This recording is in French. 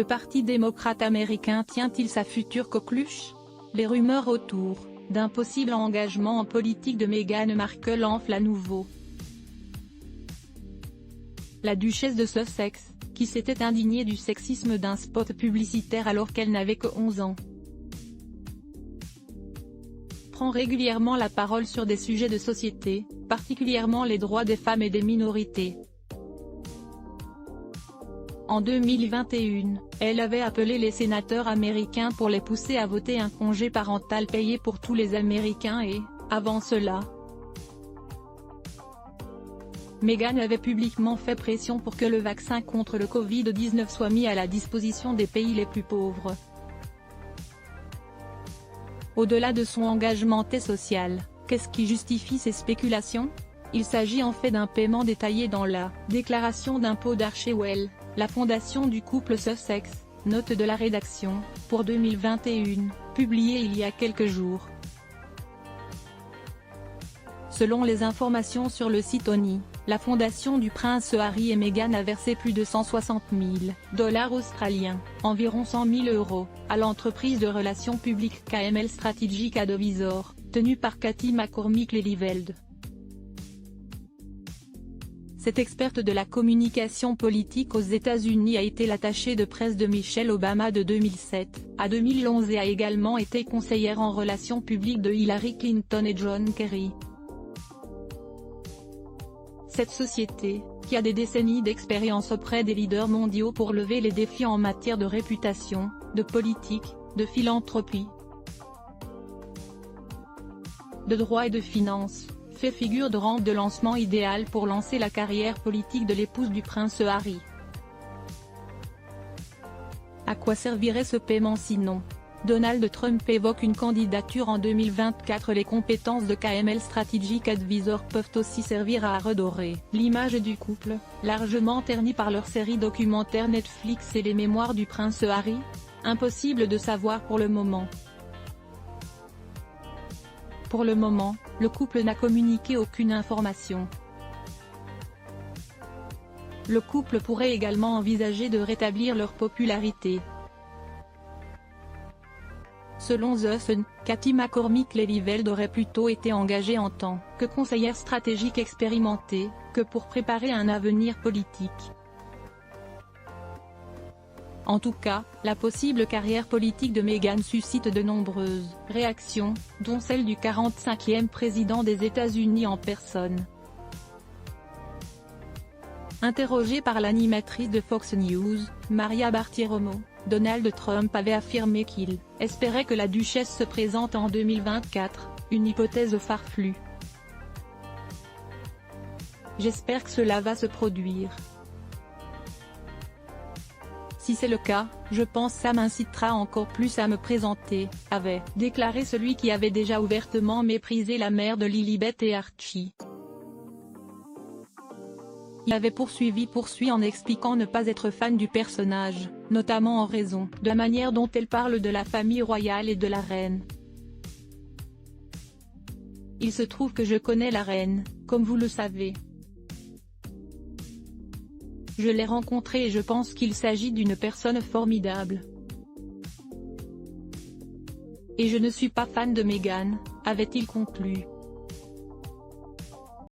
Parti démocrate américain tient-il sa future coqueluche? Les rumeurs autour d'un possible engagement en politique de Meghan Markle enflent à nouveau. La duchesse de Sussex, qui s'était indignée du sexisme d'un spot publicitaire alors qu'elle n'avait que 11 ans, prend régulièrement la parole sur des sujets de société, particulièrement les droits des femmes et des minorités. En 2021, elle avait appelé les sénateurs américains pour les pousser à voter un congé parental payé pour tous les Américains et, avant cela, Meghan avait publiquement fait pression pour que le vaccin contre le Covid-19 soit mis à la disposition des pays les plus pauvres. Au-delà de son engagement social, qu'est-ce qui justifie ces spéculations? Il s'agit en fait d'un paiement détaillé dans la déclaration d'impôt d'Archewell, la fondation du couple Sussex, note de la rédaction, pour 2021, publiée il y a quelques jours. Selon les informations sur le site ONI, la fondation du prince Harry et Meghan a versé plus de 160 000 $ australiens, environ 100 000 €, à l'entreprise de relations publiques KML Strategic Advisors, tenue par Cathy McCormick-Lelyveld. Cette experte de la communication politique aux États-Unis a été l'attachée de presse de Michelle Obama de 2007 à 2011 et a également été conseillère en relations publiques de Hillary Clinton et John Kerry. Cette société, qui a des décennies d'expérience auprès des leaders mondiaux pour lever les défis en matière de réputation, de politique, de philanthropie, de droit et de finances, fait figure de rampe de lancement idéale pour lancer la carrière politique de l'épouse du prince Harry. À quoi servirait ce paiement sinon? Donald Trump évoque une candidature en 2024. Les compétences de KML Strategic Advisors peuvent aussi servir à redorer l'image du couple, largement ternie par leur série documentaire Netflix et les mémoires du prince Harry. Impossible de savoir pour le moment. Pour le moment, le couple n'a communiqué aucune information. Le couple pourrait également envisager de rétablir leur popularité. Selon The Sun, Cathy McCormick-Lelyveld aurait plutôt été engagée en tant que conseillère stratégique expérimentée, que pour préparer un avenir politique. En tout cas, la possible carrière politique de Meghan suscite de nombreuses réactions, dont celle du 45e président des États-Unis en personne. Interrogé par l'animatrice de Fox News, Maria Bartiromo, Donald Trump avait affirmé qu'il espérait que la duchesse se présente en 2024, une hypothèse farfelue. J'espère que cela va se produire. Si c'est le cas, je pense ça m'incitera encore plus à me présenter, avait déclaré celui qui avait déjà ouvertement méprisé la mère de Lilibet et Archie. Il avait poursuit en expliquant ne pas être fan du personnage, notamment en raison de la manière dont elle parle de la famille royale et de la reine. Il se trouve que je connais la reine, comme vous le savez. Je l'ai rencontré et je pense qu'il s'agit d'une personne formidable. Et je ne suis pas fan de Meghan, avait-il conclu.